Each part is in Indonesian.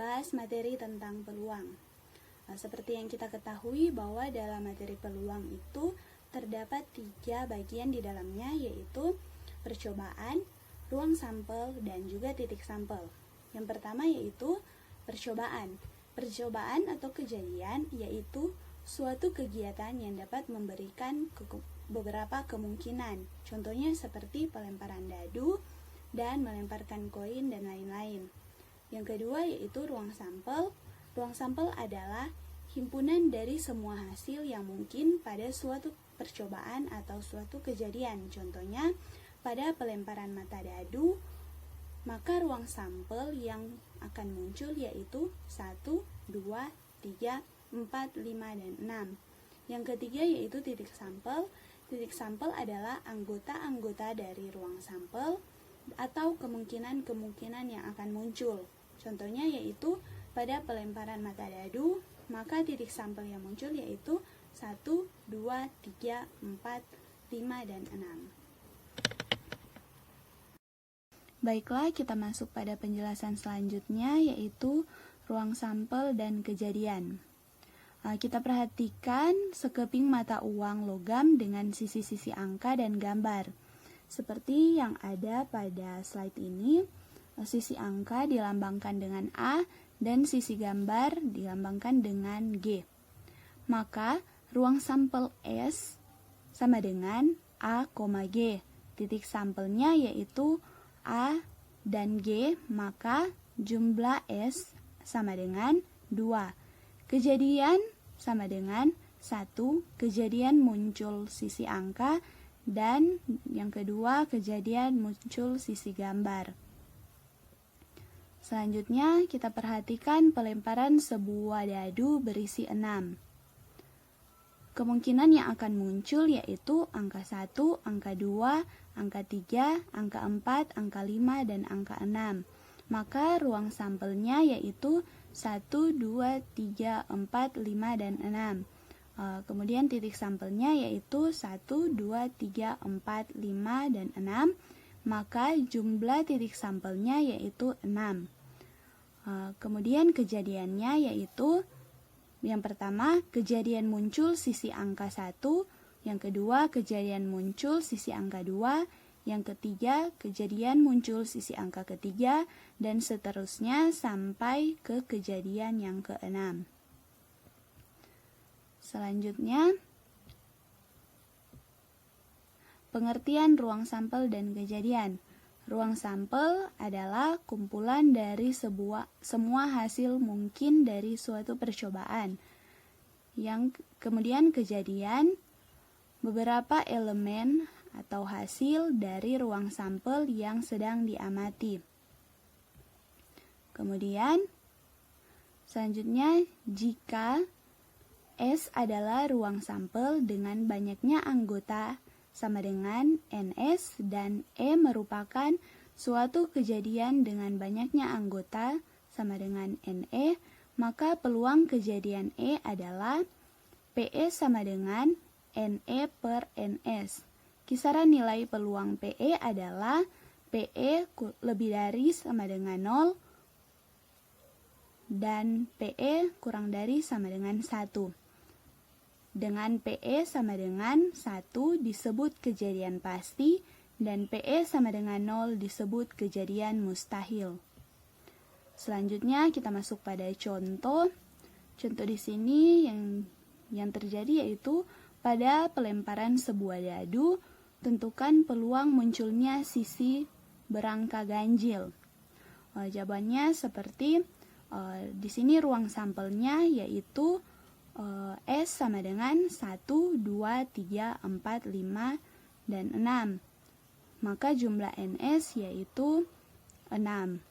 membahas materi tentang peluang. Seperti yang kita ketahui bahwa dalam materi peluang itu terdapat 3 bagian di dalamnya, yaitu percobaan, ruang sampel, dan juga titik sampel. Yang pertama yaitu percobaan. Percobaan atau kejadian yaitu suatu kegiatan yang dapat memberikan beberapa kemungkinan. Contohnya seperti pelemparan dadu dan melemparkan koin dan lain-lain. Yang kedua yaitu ruang sampel. Ruang sampel adalah himpunan dari semua hasil yang mungkin pada suatu percobaan atau suatu kejadian. Contohnya pada pelemparan mata dadu, maka ruang sampel yang akan muncul yaitu 1, 2, 3, 4, 5, dan 6. Yang ketiga yaitu titik sampel. Titik sampel adalah anggota-anggota dari ruang sampel atau kemungkinan-kemungkinan yang akan muncul. Contohnya yaitu pada pelemparan mata dadu, maka titik sampel yang muncul yaitu 1, 2, 3, 4, 5, dan 6. Baiklah, kita masuk pada penjelasan selanjutnya yaitu ruang sampel dan kejadian. Kita perhatikan sekeping mata uang logam dengan sisi-sisi angka dan gambar. Seperti yang ada pada slide ini, sisi angka dilambangkan dengan A dan sisi gambar dilambangkan dengan G. Maka ruang sampel S sama dengan A, G. Titik sampelnya yaitu A dan G, maka jumlah S sama dengan 2. Kejadian sama dengan 1, kejadian muncul sisi angka, dan yang kedua kejadian muncul sisi gambar. Selanjutnya kita perhatikan pelemparan sebuah dadu berisi 6. Kemungkinan yang akan muncul yaitu angka 1, angka 2, angka 3, angka 4, angka 5, dan angka 6. Maka ruang sampelnya yaitu 1, 2, 3, 4, 5, dan 6. Kemudian titik sampelnya yaitu 1, 2, 3, 4, 5, dan 6. Maka jumlah titik sampelnya yaitu 6. Kemudian kejadiannya yaitu yang pertama, kejadian muncul sisi angka 1, yang kedua, kejadian muncul sisi angka 2, yang ketiga, kejadian muncul sisi angka ketiga, dan seterusnya sampai ke kejadian yang ke-6. Selanjutnya, pengertian ruang sampel dan kejadian. Ruang sampel adalah kumpulan dari semua hasil mungkin dari suatu percobaan. Yang kemudian kejadian, beberapa elemen atau hasil dari ruang sampel yang sedang diamati. Kemudian, selanjutnya, jika S adalah ruang sampel dengan banyaknya anggota sama dengan NS, dan E merupakan suatu kejadian dengan banyaknya anggota sama dengan NE, maka peluang kejadian E adalah PE sama dengan NE per NS. Kisaran nilai peluang PE adalah PE lebih dari sama dengan 0 dan PE kurang dari sama dengan 1. Dengan PE sama dengan 1 disebut kejadian pasti, dan PE sama dengan 0 disebut kejadian mustahil. Selanjutnya kita masuk pada contoh. Contoh di sini yang terjadi yaitu pada pelemparan sebuah dadu, tentukan peluang munculnya sisi berangka ganjil. Jawabannya seperti di sini ruang sampelnya yaitu S sama dengan 1, 2, 3, 4, 5, dan 6. Maka jumlah NS yaitu 6.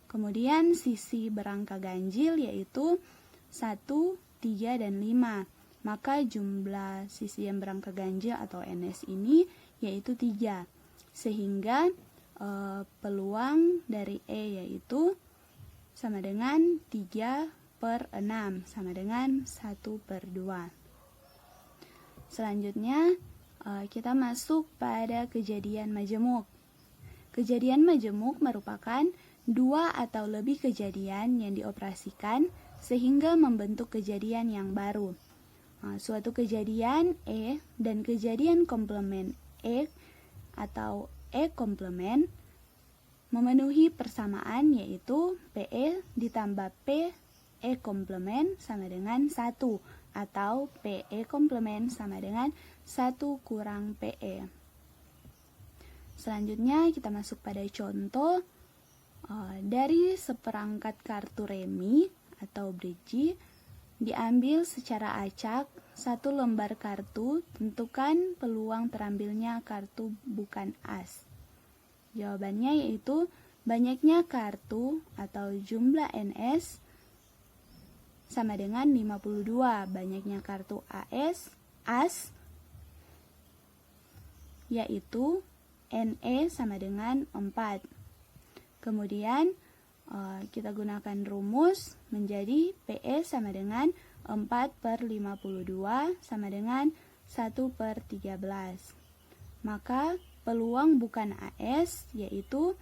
Kemudian sisi berangka ganjil yaitu 1, 3, dan 5. Maka jumlah sisi yang berangka ganjil atau NS ini yaitu 3. Sehingga peluang dari E yaitu sama dengan 3 per 6 sama dengan 1 per 2. Selanjutnya kita masuk pada kejadian majemuk. Kejadian majemuk merupakan dua atau lebih kejadian yang dioperasikan sehingga membentuk kejadian yang baru. Suatu kejadian E dan kejadian komplement E atau E komplement memenuhi persamaan, yaitu PE ditambah PE komplement sama dengan 1 atau PE komplement sama dengan 1 kurang PE. Selanjutnya kita masuk pada contoh. Dari seperangkat kartu remi atau bridge diambil secara acak 1 lembar kartu, tentukan peluang terambilnya kartu bukan as. Jawabannya yaitu banyaknya kartu atau jumlah NS sama dengan 52, banyaknya kartu as yaitu NE sama dengan 4. Kemudian kita gunakan rumus menjadi PE sama dengan 4/52 sama dengan 1/13. Maka peluang bukan AS yaitu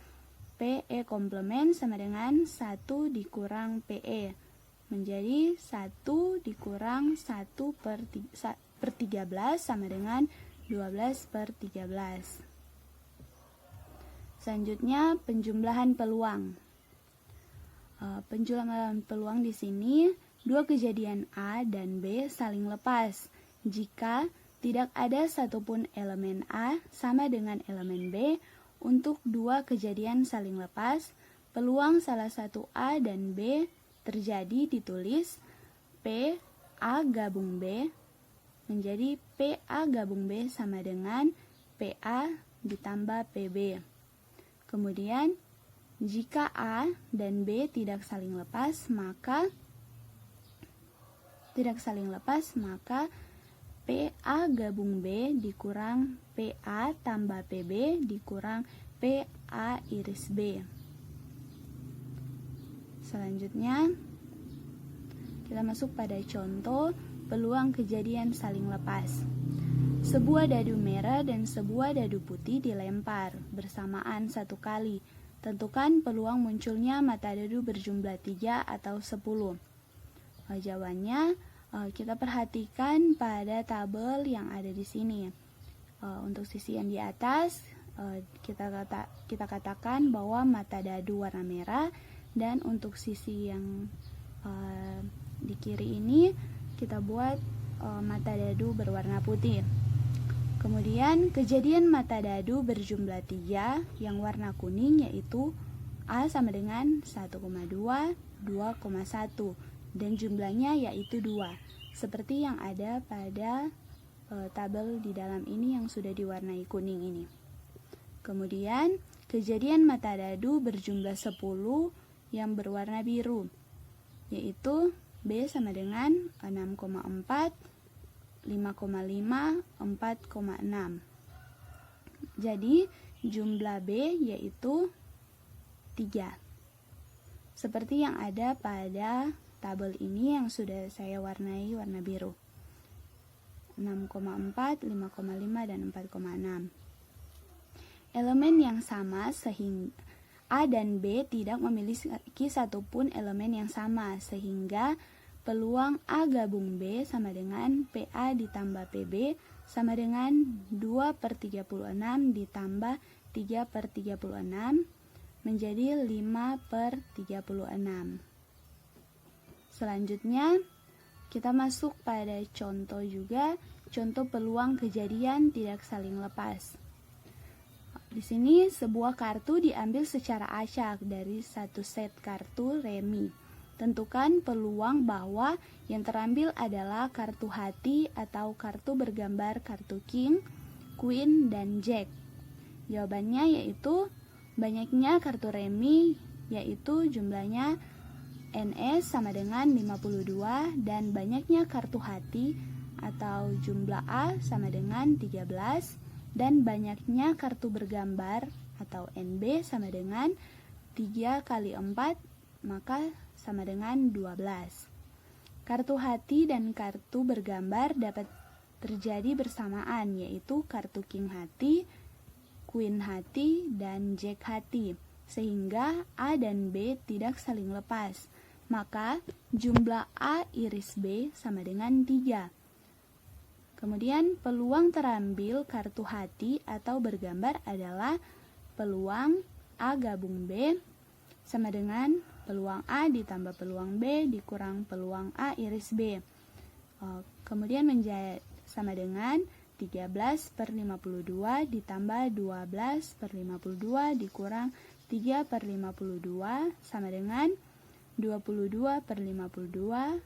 PE komplement sama dengan 1 dikurang PE menjadi 1 dikurang 1/13 sama dengan 12/13. Selanjutnya penjumlahan peluang. Penjumlahan peluang di sini dua kejadian A dan B saling lepas jika tidak ada satupun elemen A sama dengan elemen B. Untuk dua kejadian saling lepas, peluang salah satu A dan B terjadi ditulis P A gabung B menjadi PA gabung B sama dengan PA ditambah PB. Kemudian jika A dan B tidak saling lepas, maka PA gabung B dikurang PA tambah PB dikurang PA iris B. Selanjutnya, kita masuk pada contoh peluang kejadian saling lepas. Sebuah dadu merah dan sebuah dadu putih dilempar bersamaan 1 kali. Tentukan peluang munculnya mata dadu berjumlah 3 atau 10. Jawabannya kita perhatikan pada tabel yang ada di sini. Untuk sisi yang di atas kita katakan bahwa mata dadu warna merah, dan untuk sisi yang di kiri ini kita buat mata dadu berwarna putih. Kemudian kejadian mata dadu berjumlah 3 yang warna kuning yaitu A sama dengan 1,2, 2,1 dan jumlahnya yaitu 2, seperti yang ada pada tabel di dalam ini yang sudah diwarnai kuning ini. Kemudian kejadian mata dadu berjumlah 10 yang berwarna biru, yaitu B sama dengan 6,4, 5,5, 4,6. Jadi jumlah B yaitu 3. Seperti yang ada pada tabel ini yang sudah saya warnai warna biru. 6,4, 5,5, dan 4,6. Elemen yang sama sehingga A dan B tidak memiliki satupun elemen yang sama, sehingga peluang A gabung B sama dengan PA ditambah PB sama dengan 2/36 ditambah 3/36 menjadi 5/36. Selanjutnya kita masuk pada contoh juga, contoh peluang kejadian tidak saling lepas. Di sini sebuah kartu diambil secara acak dari satu set kartu remi. Tentukan peluang bahwa yang terambil adalah kartu hati atau kartu bergambar kartu king, queen, dan jack. Jawabannya yaitu banyaknya kartu remi yaitu jumlahnya NS sama dengan 52 dan banyaknya kartu hati atau jumlah A sama dengan 13 dan banyaknya kartu bergambar atau NB sama dengan 3 kali 4 maka sama dengan 12. Kartu hati dan kartu bergambar dapat terjadi bersamaan, yaitu kartu king hati, queen hati, dan jack hati. sehingga A dan B tidak saling lepas. Maka jumlah A iris B sama dengan 3. Kemudian peluang terambil kartu hati atau bergambar adalah peluang A gabung B sama dengan peluang A ditambah peluang B dikurang peluang A iris B. Kemudian menjadi sama dengan 13/52 ditambah 12/52 dikurang 3/52 sama dengan 22/52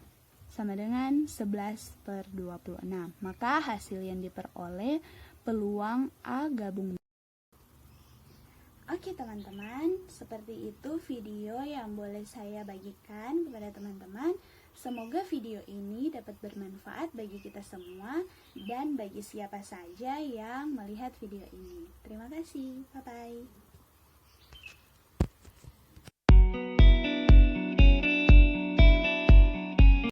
sama dengan 11/26. Maka hasil yang diperoleh peluang A gabung. Oke teman-teman, seperti itu video yang boleh saya bagikan kepada teman-teman. Semoga video ini dapat bermanfaat bagi kita semua dan bagi siapa saja yang melihat video ini. Terima kasih, bye-bye.